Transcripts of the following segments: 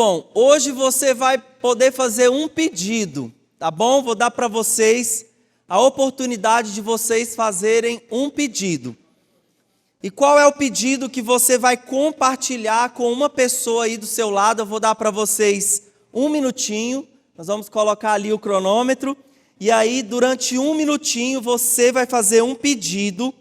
bom, hoje você vai poder fazer um pedido, tá bom? Vou dar para vocês a oportunidade de vocês fazerem um pedido. E qual é o pedido que você vai compartilhar com uma pessoa aí do seu lado? Eu vou dar para vocês um minutinho, nós vamos colocar ali o cronômetro, e aí durante um minutinho você vai fazer um pedido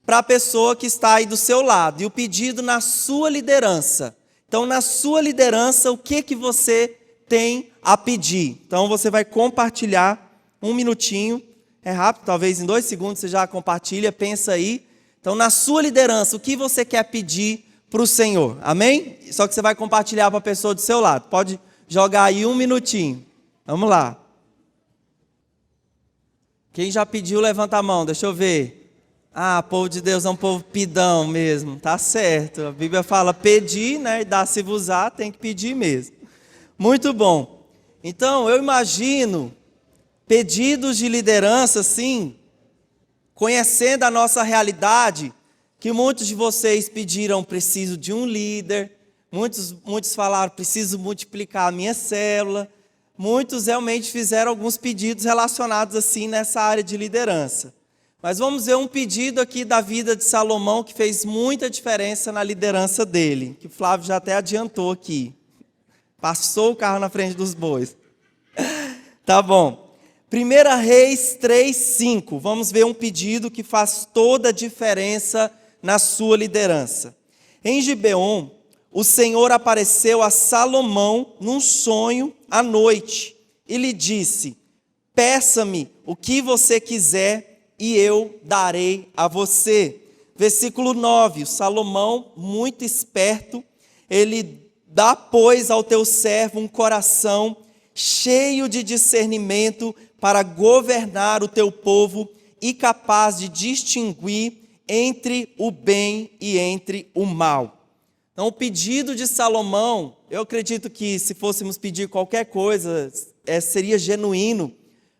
para a pessoa que está aí do seu lado, e o pedido na sua liderança. Então, na sua liderança, o que você tem a pedir? Então, você vai compartilhar um minutinho, é rápido, talvez em 2 segundos você já compartilha, pensa aí. Então, na sua liderança, o que você quer pedir para o Senhor? Amém? Só que você vai compartilhar para a pessoa do seu lado. Pode jogar aí um minutinho. Vamos lá. Quem já pediu, levanta a mão, deixa eu ver. Ah, povo de Deus é um povo pidão mesmo, tá certo. A Bíblia fala pedir, né, e dá-se-vos-á, tem que pedir mesmo. Muito bom. Então, eu imagino pedidos de liderança, sim, conhecendo a nossa realidade, que muitos de vocês pediram, preciso de um líder, muitos falaram, preciso multiplicar a minha célula, muitos realmente fizeram alguns pedidos relacionados assim nessa área de liderança. Mas vamos ver um pedido aqui da vida de Salomão que fez muita diferença na liderança dele, que o Flávio já até adiantou aqui, passou o carro na frente dos bois. Tá bom. 1 Reis 3:5, vamos ver um pedido que faz toda a diferença na sua liderança. Em Gibeon, o Senhor apareceu a Salomão num sonho à noite e lhe disse: peça-me o que você quiser e eu darei a você. Versículo 9, Salomão, muito esperto, ele dá, pois, ao teu servo um coração cheio de discernimento para governar o teu povo e capaz de distinguir entre o bem e entre o mal. Então, o pedido de Salomão, eu acredito que se fôssemos pedir qualquer coisa, seria genuíno,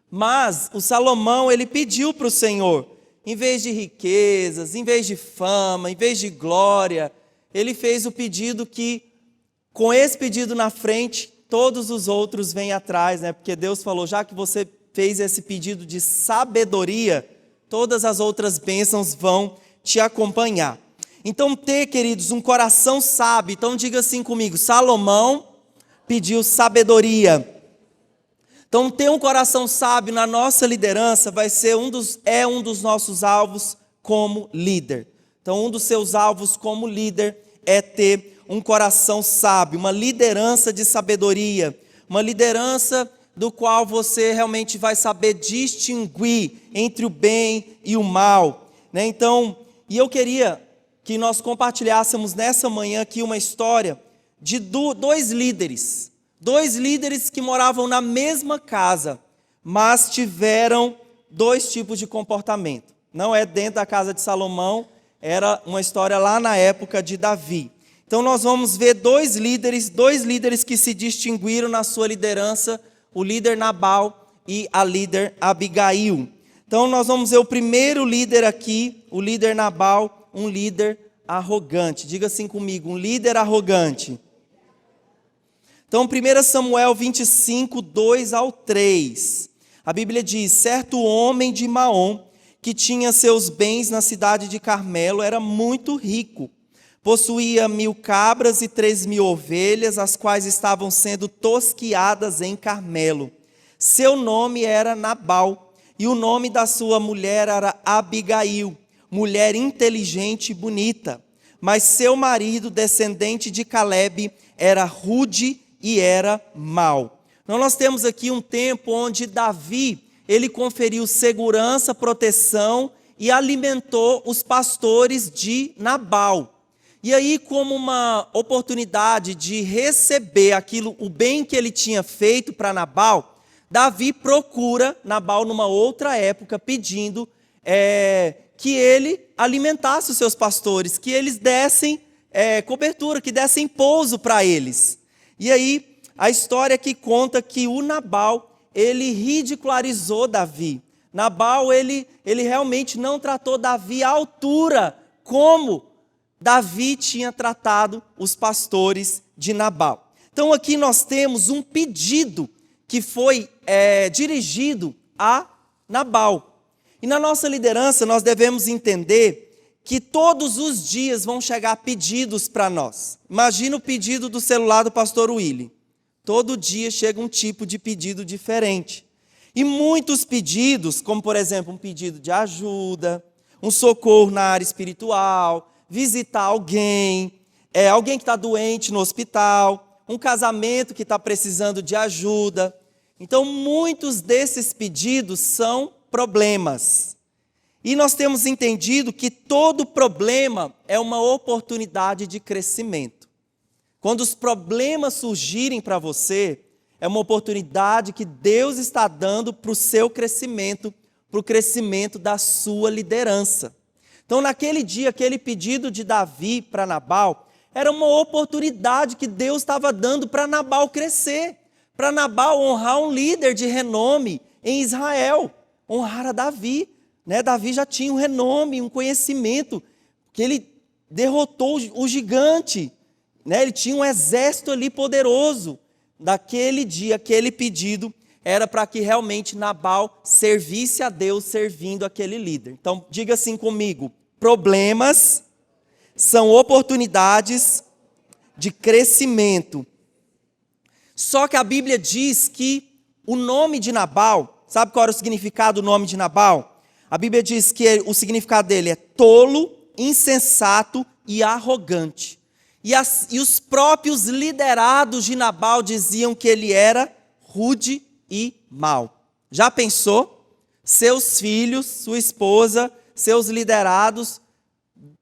mas o Salomão, ele pediu para o Senhor, em vez de riquezas, em vez de fama, em vez de glória, ele fez o pedido que, com esse pedido na frente, todos os outros vêm atrás, né? Porque Deus falou, já que você fez esse pedido de sabedoria, todas as outras bênçãos vão te acompanhar. Então, queridos, um coração sábio. Então, diga assim comigo, Salomão pediu sabedoria. Então, ter um coração sábio na nossa liderança vai ser um dos nossos alvos como líder. Então, um dos seus alvos como líder é ter um coração sábio, uma liderança de sabedoria, uma liderança do qual você realmente vai saber distinguir entre o bem e o mal, né? Então, e eu queria que nós compartilhássemos nessa manhã aqui uma história de dois líderes que moravam na mesma casa, mas tiveram 2 tipos de comportamento. Não é dentro da casa de Salomão, era uma história lá na época de Davi. Então nós vamos ver dois líderes que se distinguiram na sua liderança, o líder Nabal e a líder Abigail. Então nós vamos ver o primeiro líder aqui, o líder Nabal, um líder arrogante. Diga assim comigo, um líder arrogante. Então 1 Samuel 25, 2-3. A Bíblia diz, certo homem de Maom, que tinha seus bens na cidade de Carmelo, era muito rico. Possuía 1.000 cabras e 3.000 ovelhas, as quais estavam sendo tosquiadas em Carmelo. Seu nome era Nabal, e o nome da sua mulher era Abigail, mulher inteligente e bonita. Mas seu marido, descendente de Calebe, era rude e era mau. Então nós temos aqui um tempo onde Davi, ele conferiu segurança, proteção e alimentou os pastores de Nabal. E aí, como uma oportunidade de receber o bem que ele tinha feito para Nabal, Davi procura Nabal numa outra época, pedindo que ele alimentasse os seus pastores, que eles dessem cobertura, que dessem pouso para eles. E aí, a história que conta que o Nabal, ele ridicularizou Davi. Nabal, ele realmente não tratou Davi à altura, como Davi tinha tratado os pastores de Nabal. Então aqui nós temos um pedido que foi dirigido a Nabal. E na nossa liderança nós devemos entender que todos os dias vão chegar pedidos para nós. Imagina o pedido do celular do pastor Willy. Todo dia chega um tipo de pedido diferente. E muitos pedidos, como por exemplo um pedido de ajuda, um socorro na área espiritual, visitar alguém, alguém que está doente no hospital, um casamento que está precisando de ajuda. Então muitos desses pedidos são problemas. E nós temos entendido que todo problema é uma oportunidade de crescimento. Quando os problemas surgirem para você, é uma oportunidade que Deus está dando para o seu crescimento, para o crescimento da sua liderança. Então, naquele dia, aquele pedido de Davi para Nabal, era uma oportunidade que Deus estava dando para Nabal crescer, para Nabal honrar um líder de renome em Israel, honrar a Davi. Davi já tinha um renome, um conhecimento, que ele derrotou o gigante, ele tinha um exército ali poderoso. Daquele dia, aquele pedido era para que realmente Nabal servisse a Deus servindo aquele líder. Então, diga assim comigo: problemas são oportunidades de crescimento. Só que a Bíblia diz que o nome de Nabal, sabe qual era o significado do nome de Nabal? A Bíblia diz que o significado dele é tolo, insensato e arrogante. E os próprios liderados de Nabal diziam que ele era rude e mau. Já pensou? Seus filhos, sua esposa, seus liderados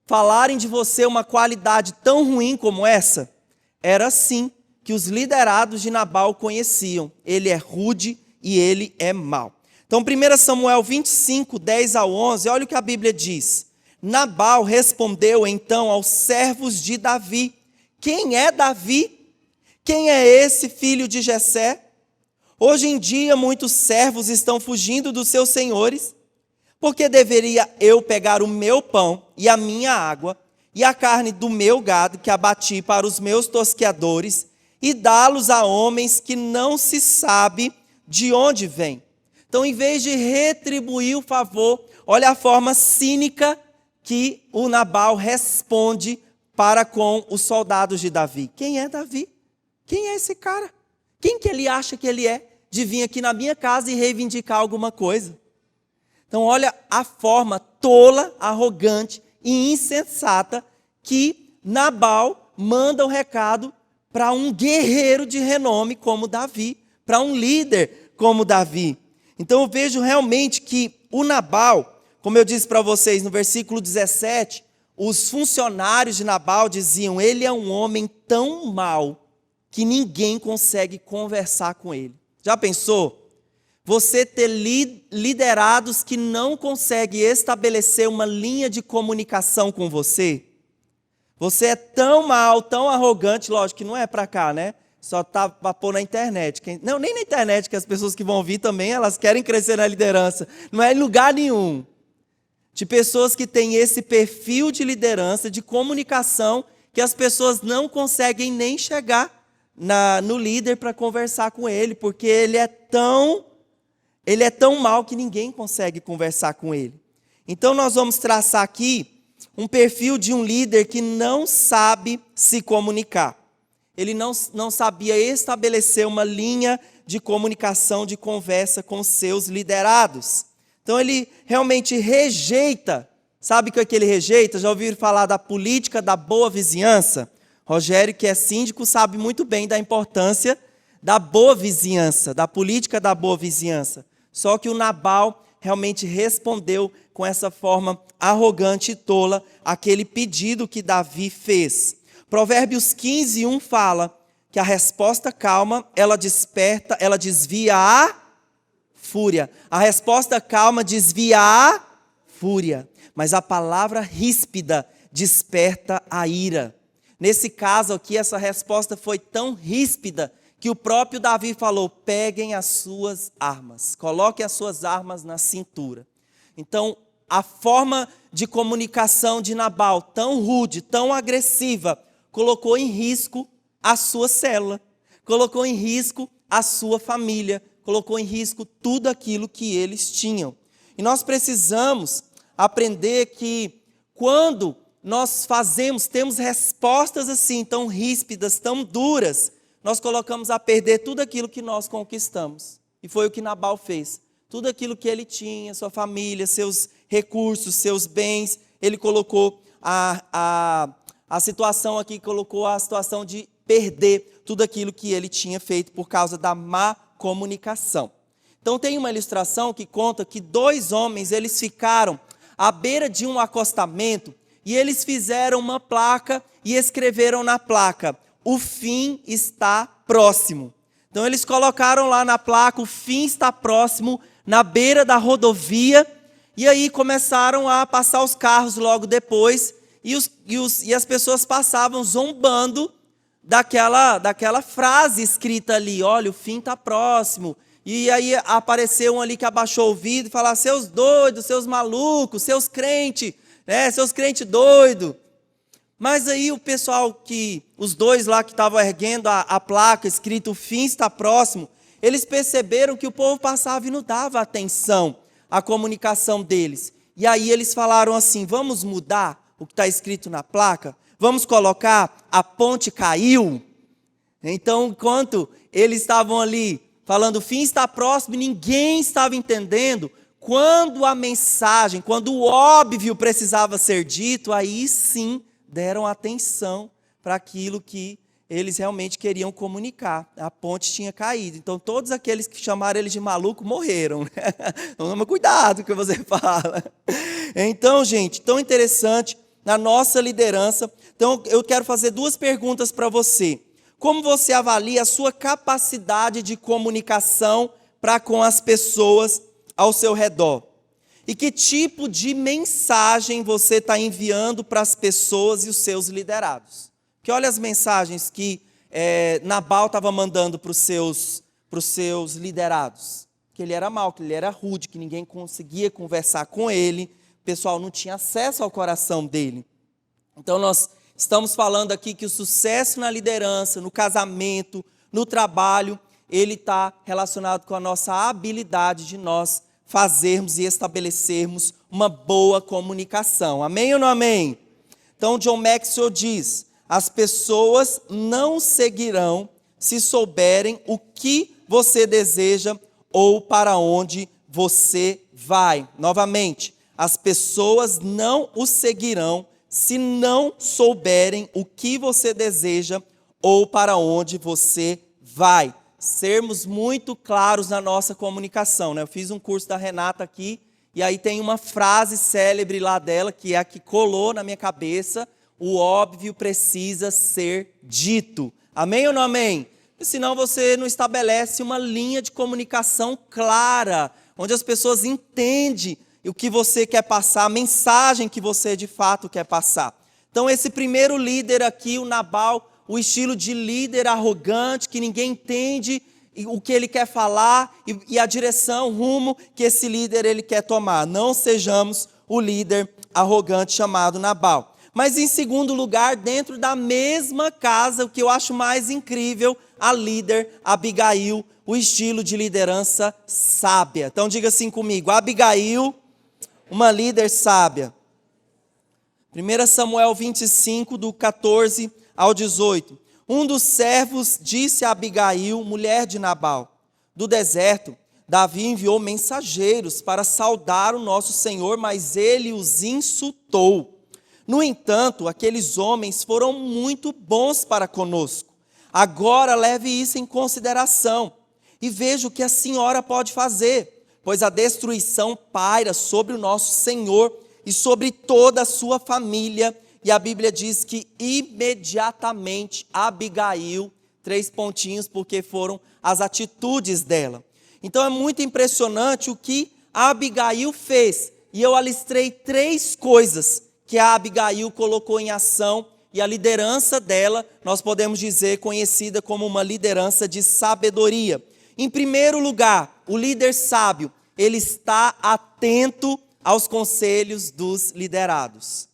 falarem de você uma qualidade tão ruim como essa? Era assim que os liderados de Nabal conheciam. Ele é rude e ele é mau. Então, 1 Samuel 25, 10 ao 11, olha o que a Bíblia diz. Nabal respondeu então aos servos de Davi: quem é Davi? Quem é esse filho de Jessé? Hoje em dia muitos servos estão fugindo dos seus senhores. Porque deveria eu pegar o meu pão e a minha água e a carne do meu gado que abati para os meus tosqueadores e dá-los a homens que não se sabe de onde vêm? Então, em vez de retribuir o favor, olha a forma cínica que o Nabal responde para com os soldados de Davi. Quem é Davi? Quem é esse cara? Quem que ele acha que ele é de vir aqui na minha casa e reivindicar alguma coisa? Então olha a forma tola, arrogante e insensata que Nabal manda o recado para um guerreiro de renome como Davi, para um líder como Davi. Então eu vejo realmente que o Nabal, como eu disse para vocês no versículo 17, os funcionários de Nabal diziam: ele é um homem tão mau que ninguém consegue conversar com ele. Já pensou? Você ter liderados que não conseguem estabelecer uma linha de comunicação com você? Você é tão mau, tão arrogante, lógico que não é para cá, né? Só tá para pôr na internet. Não, nem na internet, que as pessoas que vão ouvir também, elas querem crescer na liderança. Não é em lugar nenhum. De pessoas que têm esse perfil de liderança, de comunicação, que as pessoas não conseguem nem chegar no líder para conversar com ele, porque ele é tão mau que ninguém consegue conversar com ele. Então nós vamos traçar aqui um perfil de um líder que não sabe se comunicar. Ele não sabia estabelecer uma linha de comunicação, de conversa com seus liderados. Então ele realmente rejeita. Sabe o que é que ele rejeita? Já ouviram falar da política da boa vizinhança? Rogério, que é síndico, sabe muito bem da importância da boa vizinhança, da política da boa vizinhança. Só que o Nabal realmente respondeu com essa forma arrogante e tola aquele pedido que Davi fez. Provérbios 15, 1 fala que a resposta calma, ela desvia a fúria. A resposta calma desvia a fúria. Mas a palavra ríspida desperta a ira. Nesse caso aqui, essa resposta foi tão ríspida que o próprio Davi falou: peguem as suas armas, coloquem as suas armas na cintura. Então, a forma de comunicação de Nabal, tão rude, tão agressiva, colocou em risco a sua célula. colocou em risco a sua família, colocou em risco tudo aquilo que eles tinham. E nós precisamos aprender que quando nós temos respostas assim, tão ríspidas, tão duras, nós colocamos a perder tudo aquilo que nós conquistamos. E foi o que Nabal fez. Tudo aquilo que ele tinha, sua família, seus recursos, seus bens, ele colocou a situação aqui, colocou a situação de perder tudo aquilo que ele tinha feito por causa da má comunicação. Então tem uma ilustração que conta que 2 homens, eles ficaram à beira de um acostamento e eles fizeram uma placa e escreveram na placa: o fim está próximo. Então eles colocaram lá na placa: o fim está próximo, na beira da rodovia, e aí começaram a passar os carros logo depois, e as pessoas passavam zombando daquela frase escrita ali: olha, o fim está próximo. E aí apareceu um ali que abaixou o vidro e falava: seus doidos, seus malucos, seus crentes, né, seus crentes doidos. Mas aí o pessoal, os 2 lá que estavam erguendo a placa escrito: o fim está próximo, eles perceberam que o povo passava e não dava atenção à comunicação deles. E aí eles falaram assim: vamos mudar o que está escrito na placa? Vamos colocar: a ponte caiu? Então, enquanto eles estavam ali falando: o fim está próximo, ninguém estava entendendo. Quando a mensagem, quando o óbvio precisava ser dito, aí sim deram atenção para aquilo que eles realmente queriam comunicar. A ponte tinha caído. Então, todos aqueles que chamaram eles de maluco morreram. Então, toma cuidado com o que você fala. Então, gente, tão interessante na nossa liderança. Então, eu quero fazer 2 perguntas para você. Como você avalia a sua capacidade de comunicação para com as pessoas ao seu redor? E que tipo de mensagem você está enviando para as pessoas e os seus liderados? Porque olha as mensagens que Nabal estava mandando para os seus liderados. Que ele era mau, que ele era rude, que ninguém conseguia conversar com ele, o pessoal não tinha acesso ao coração dele. Então nós estamos falando aqui que o sucesso na liderança, no casamento, no trabalho, ele está relacionado com a nossa habilidade de nós fazermos e estabelecermos uma boa comunicação. Amém ou não amém? Então John Maxwell diz: as pessoas não seguirão se souberem o que você deseja ou para onde você vai. Novamente, as pessoas não o seguirão se não souberem o que você deseja ou para onde você vai. Sermos muito claros na nossa comunicação, né? Eu fiz um curso da Renata aqui, e aí tem uma frase célebre lá dela, que é a que colou na minha cabeça: o óbvio precisa ser dito. Amém ou não amém? Porque senão você não estabelece uma linha de comunicação clara, onde as pessoas entendem o que você quer passar, a mensagem que você de fato quer passar. Então esse primeiro líder aqui, o Nabal, o estilo de líder arrogante, que ninguém entende o que ele quer falar e a direção, o rumo que esse líder ele quer tomar. Não sejamos o líder arrogante chamado Nabal. Mas em segundo lugar, dentro da mesma casa, o que eu acho mais incrível, a líder Abigail, o estilo de liderança sábia. Então diga assim comigo: Abigail, uma líder sábia. 1 Samuel 25, do 14 ao 18. Um dos servos disse a Abigail, mulher de Nabal: do deserto, Davi enviou mensageiros para saudar o nosso Senhor, mas ele os insultou. No entanto, aqueles homens foram muito bons para conosco. Agora leve isso em consideração e veja o que a senhora pode fazer, pois a destruição paira sobre o nosso Senhor e sobre toda a sua família. E a Bíblia diz que imediatamente Abigail, 3 pontinhos, porque foram as atitudes dela. Então é muito impressionante o que a Abigail fez. E eu alistrei 3 coisas que a Abigail colocou em ação. E a liderança dela, nós podemos dizer, conhecida como uma liderança de sabedoria. Em primeiro lugar, o líder sábio, ele está atento aos conselhos dos liderados.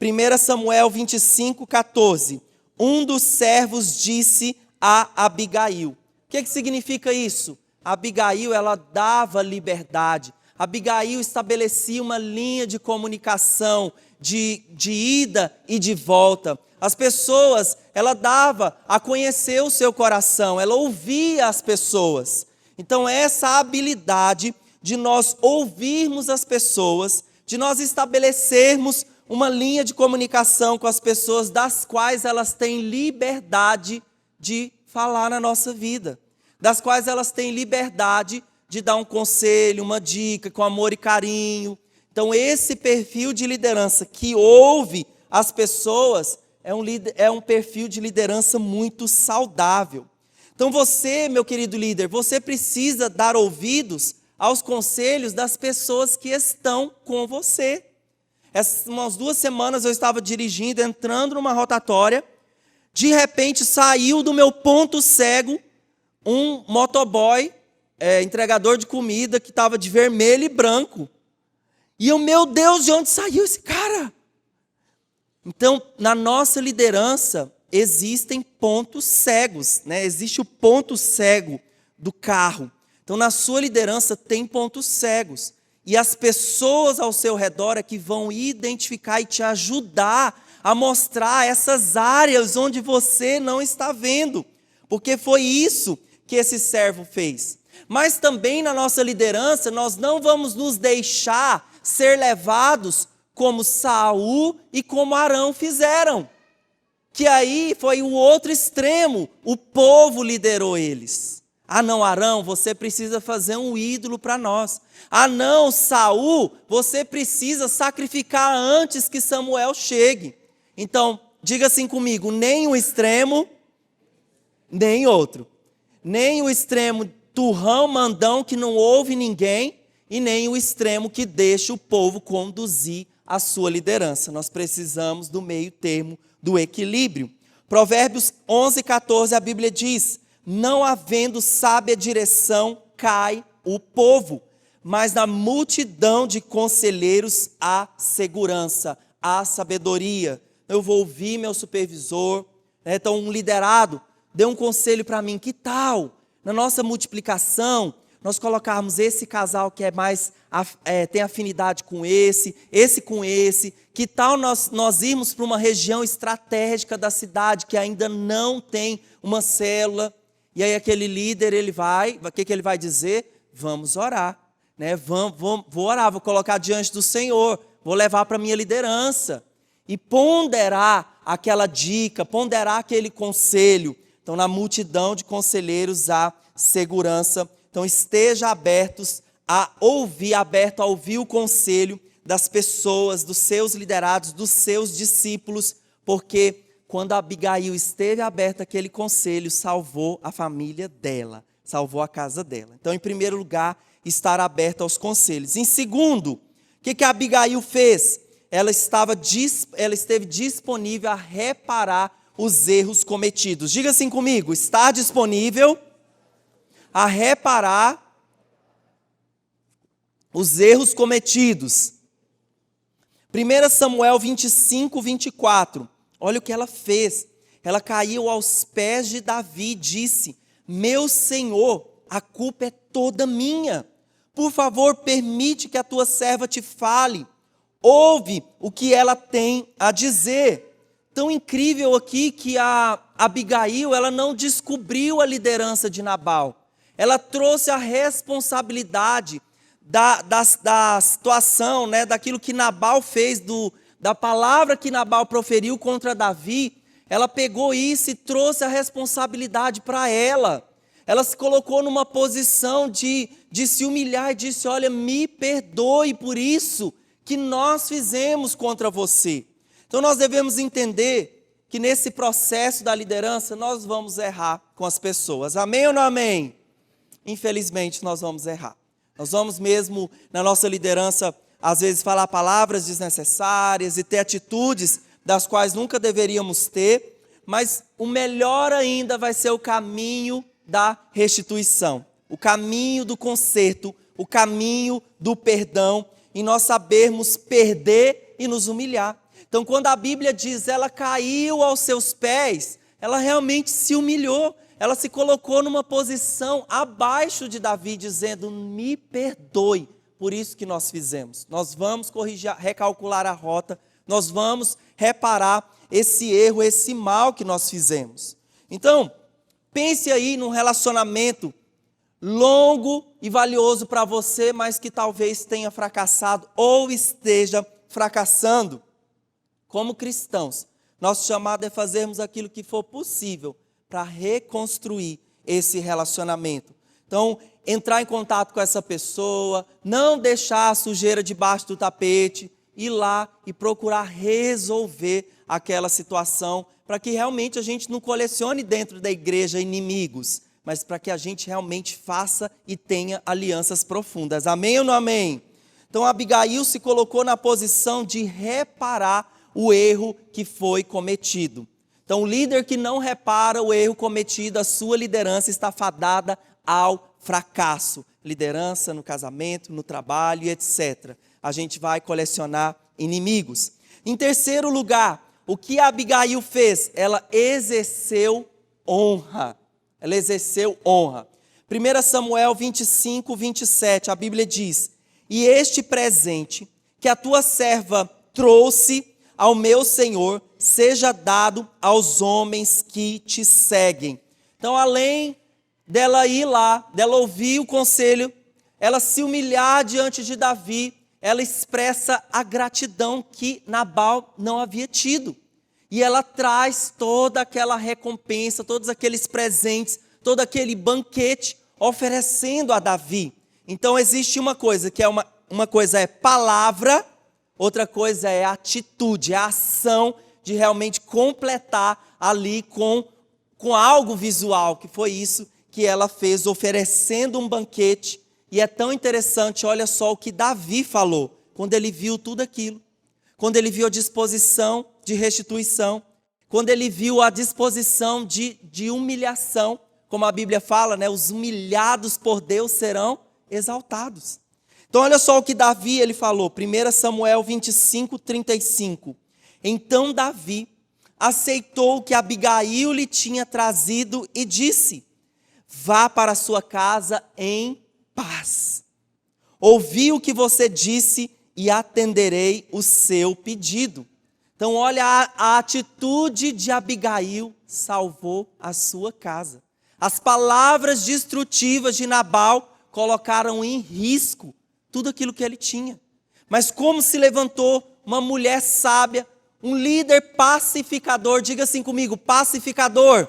1 Samuel 25, 14. Um dos servos disse a Abigail. O que significa isso? Abigail, ela dava liberdade. Abigail estabelecia uma linha de comunicação, de ida e de volta. As pessoas, ela dava a conhecer o seu coração, ela ouvia as pessoas. Então, essa habilidade de nós ouvirmos as pessoas, de nós estabelecermos uma linha de comunicação com as pessoas das quais elas têm liberdade de falar na nossa vida, das quais elas têm liberdade de dar um conselho, uma dica, com amor e carinho. Então, esse perfil de liderança que ouve as pessoas é um perfil de liderança muito saudável. Então, você, meu querido líder, você precisa dar ouvidos aos conselhos das pessoas que estão com você. Essas umas 2 semanas eu estava dirigindo, entrando numa rotatória, de repente saiu do meu ponto cego um motoboy, entregador de comida, que estava de vermelho e branco. E eu, meu Deus, de onde saiu esse cara? Então, na nossa liderança, existem pontos cegos, né? Existe o ponto cego do carro. Então, na sua liderança, tem pontos cegos. E as pessoas ao seu redor é que vão identificar e te ajudar a mostrar essas áreas onde você não está vendo. Porque foi isso que esse servo fez. Mas também na nossa liderança, nós não vamos nos deixar ser levados como Saul e como Arão fizeram. Que aí foi o outro extremo, o povo liderou eles. Ah não, Arão, você precisa fazer um ídolo para nós. Ah não, Saul, você precisa sacrificar antes que Samuel chegue. Então, diga assim comigo, nem um extremo, nem outro. Nem o extremo turrão, mandão, que não ouve ninguém, e nem o extremo que deixa o povo conduzir a sua liderança. Nós precisamos do meio termo, do equilíbrio. Provérbios 11:14, a Bíblia diz: não havendo sábia direção, cai o povo, mas na multidão de conselheiros há segurança, há sabedoria. Eu vou ouvir meu supervisor, né? Então um liderado deu um conselho para mim, que tal, na nossa multiplicação, nós colocarmos esse casal que é mais, tem afinidade com esse com esse, que tal nós irmos para uma região estratégica da cidade que ainda não tem uma célula, e aí aquele líder, o que ele vai dizer? Vamos orar, né? Vou orar, vou colocar diante do Senhor, vou levar para a minha liderança, e ponderar aquela dica, ponderar aquele conselho. Então, na multidão de conselheiros há segurança. Então, esteja aberto a ouvir o conselho das pessoas, dos seus liderados, dos seus discípulos, porque quando a Abigail esteve aberta àquele conselho, salvou a família dela, salvou a casa dela. Então, em primeiro lugar, estar aberta aos conselhos. Em segundo, o que a Abigail fez? Ela esteve disponível a reparar os erros cometidos. Diga assim comigo, estar disponível a reparar os erros cometidos. 1 Samuel 25:24. Olha o que ela fez. Ela caiu aos pés de Davi e disse: meu Senhor, a culpa é toda minha. Por favor, permite que a tua serva te fale. Ouve o que ela tem a dizer. Tão incrível aqui que a Abigail, ela não descobriu a liderança de Nabal. Ela trouxe a responsabilidade da situação, né, daquilo que Nabal fez, da palavra que Nabal proferiu contra Davi. Ela pegou isso e trouxe a responsabilidade para ela. Ela se colocou numa posição de se humilhar e disse: olha, me perdoe por isso que nós fizemos contra você. Então nós devemos entender que nesse processo da liderança nós vamos errar com as pessoas. Amém ou não amém? Infelizmente nós vamos errar. Nós vamos mesmo na nossa liderança às vezes falar palavras desnecessárias e ter atitudes das quais nunca deveríamos ter, mas o melhor ainda vai ser o caminho da restituição, o caminho do conserto, o caminho do perdão, e nós sabermos perder e nos humilhar. Então, quando a Bíblia diz ela caiu aos seus pés, ela realmente se humilhou, ela se colocou numa posição abaixo de Davi, dizendo: me perdoe por isso que nós fizemos. Nós vamos corrigir, recalcular a rota, nós vamos reparar esse erro, esse mal que nós fizemos. Então, pense aí num relacionamento longo e valioso para você, mas que talvez tenha fracassado ou esteja fracassando. Como cristãos, nosso chamado é fazermos aquilo que for possível para reconstruir esse relacionamento. Então, entrar em contato com essa pessoa, não deixar a sujeira debaixo do tapete, ir lá e procurar resolver aquela situação, para que realmente a gente não colecione dentro da igreja inimigos, mas para que a gente realmente faça e tenha alianças profundas. Amém ou não amém? Então Abigail se colocou na posição de reparar o erro que foi cometido. Então o líder que não repara o erro cometido, a sua liderança está fadada ao fracasso. Liderança no casamento, no trabalho, etc. A gente vai colecionar inimigos. Em terceiro lugar, o que Abigail fez? Ela exerceu honra. Ela exerceu honra. 1 Samuel 25, 27, a Bíblia diz: e este presente que a tua serva trouxe ao meu senhor, seja dado aos homens que te seguem. Então, além dela ir lá, dela ouvir o conselho, ela se humilhar diante de Davi, ela expressa a gratidão que Nabal não havia tido. E ela traz toda aquela recompensa, todos aqueles presentes, todo aquele banquete, oferecendo a Davi. Então existe uma coisa, que é uma coisa é palavra, outra coisa é atitude, é a ação de realmente completar ali com algo visual, que foi isso que ela fez, oferecendo um banquete. E é tão interessante, olha só o que Davi falou, quando ele viu tudo aquilo. Quando ele viu a disposição de restituição, quando ele viu a disposição de humilhação, como a Bíblia fala, né? Os humilhados por Deus serão exaltados. Então olha só o que Davi ele falou, 1 Samuel 25, 35. Então Davi aceitou o que Abigail lhe tinha trazido e disse: vá para a sua casa em paz. Ouvi o que você disse e atenderei o seu pedido. Então olha, a atitude de Abigail salvou a sua casa. As palavras destrutivas de Nabal colocaram em risco tudo aquilo que ele tinha. Mas como se levantou uma mulher sábia, um líder pacificador, diga assim comigo, pacificador.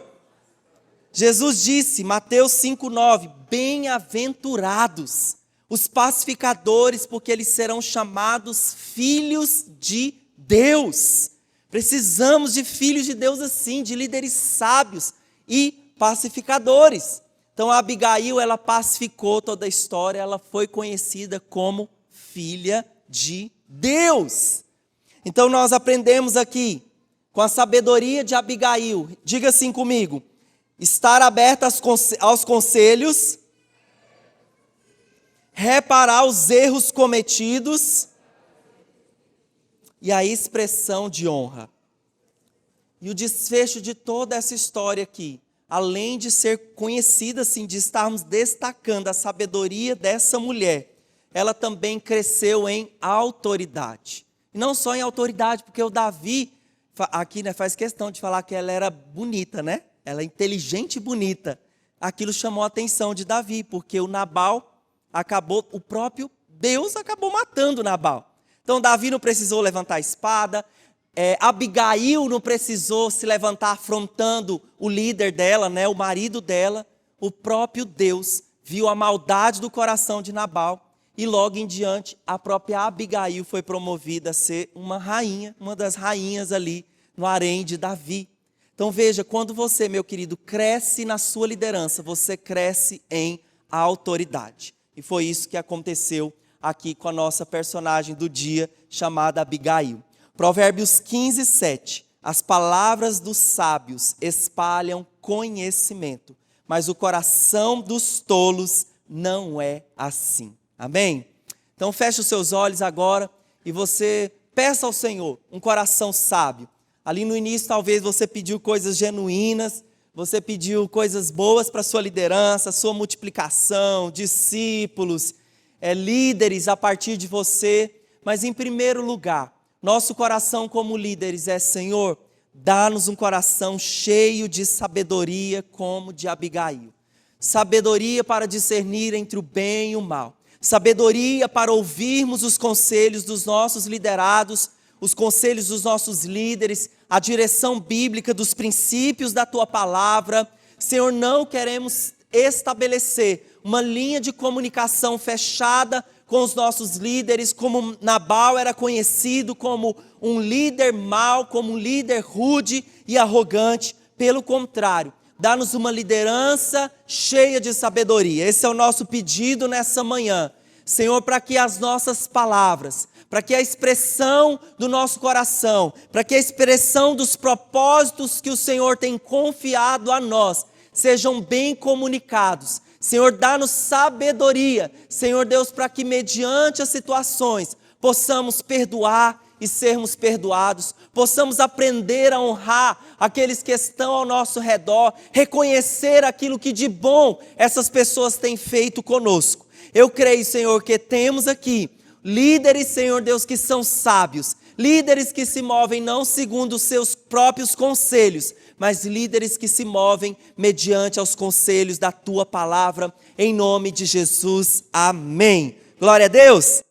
Jesus disse, Mateus 5,9, bem-aventurados os pacificadores, porque eles serão chamados filhos de Deus. Precisamos de filhos de Deus assim, de líderes sábios e pacificadores. Então a Abigail, ela pacificou toda a história, ela foi conhecida como filha de Deus. Então nós aprendemos aqui, com a sabedoria de Abigail, diga assim comigo, estar aberta aos conselhos, reparar os erros cometidos e a expressão de honra. E o desfecho de toda essa história aqui, além de ser conhecida assim, de estarmos destacando a sabedoria dessa mulher, ela também cresceu em autoridade. E não só em autoridade, porque o Davi, aqui faz questão de falar que ela era bonita, né? Ela é inteligente e bonita. Aquilo chamou a atenção de Davi, porque o Nabal o próprio Deus acabou matando Nabal. Então Davi não precisou levantar a espada, Abigail não precisou se levantar afrontando o líder dela, né, o marido dela. O próprio Deus viu a maldade do coração de Nabal e logo em diante a própria Abigail foi promovida a ser uma rainha, uma das rainhas ali no harém de Davi. Então veja, quando você, meu querido, cresce na sua liderança, você cresce em autoridade. E foi isso que aconteceu aqui com a nossa personagem do dia, chamada Abigail. Provérbios 15, 7. As palavras dos sábios espalham conhecimento, mas o coração dos tolos não é assim. Amém? Então feche os seus olhos agora e você peça ao Senhor um coração sábio. Ali no início talvez você pediu coisas genuínas, você pediu coisas boas para a sua liderança, sua multiplicação, discípulos, líderes a partir de você. Mas em primeiro lugar, nosso coração como líderes é: Senhor, dá-nos um coração cheio de sabedoria como de Abigail. Sabedoria para discernir entre o bem e o mal. Sabedoria para ouvirmos os conselhos dos nossos liderados, os conselhos dos nossos líderes, a direção bíblica dos princípios da Tua palavra. Senhor, não queremos estabelecer uma linha de comunicação fechada com os nossos líderes, como Nabal era conhecido como um líder mau, como um líder rude e arrogante. Pelo contrário, dá-nos uma liderança cheia de sabedoria. Esse é o nosso pedido nessa manhã. Senhor, para que as nossas palavras, para que a expressão do nosso coração, para que a expressão dos propósitos que o Senhor tem confiado a nós, sejam bem comunicados. Senhor, dá-nos sabedoria, Senhor Deus, para que mediante as situações possamos perdoar e sermos perdoados, possamos aprender a honrar aqueles que estão ao nosso redor, reconhecer aquilo que de bom essas pessoas têm feito conosco. Eu creio, Senhor, que temos aqui líderes, Senhor Deus, que são sábios, líderes que se movem não segundo os seus próprios conselhos, mas líderes que se movem mediante aos conselhos da Tua palavra, em nome de Jesus, amém. Glória a Deus!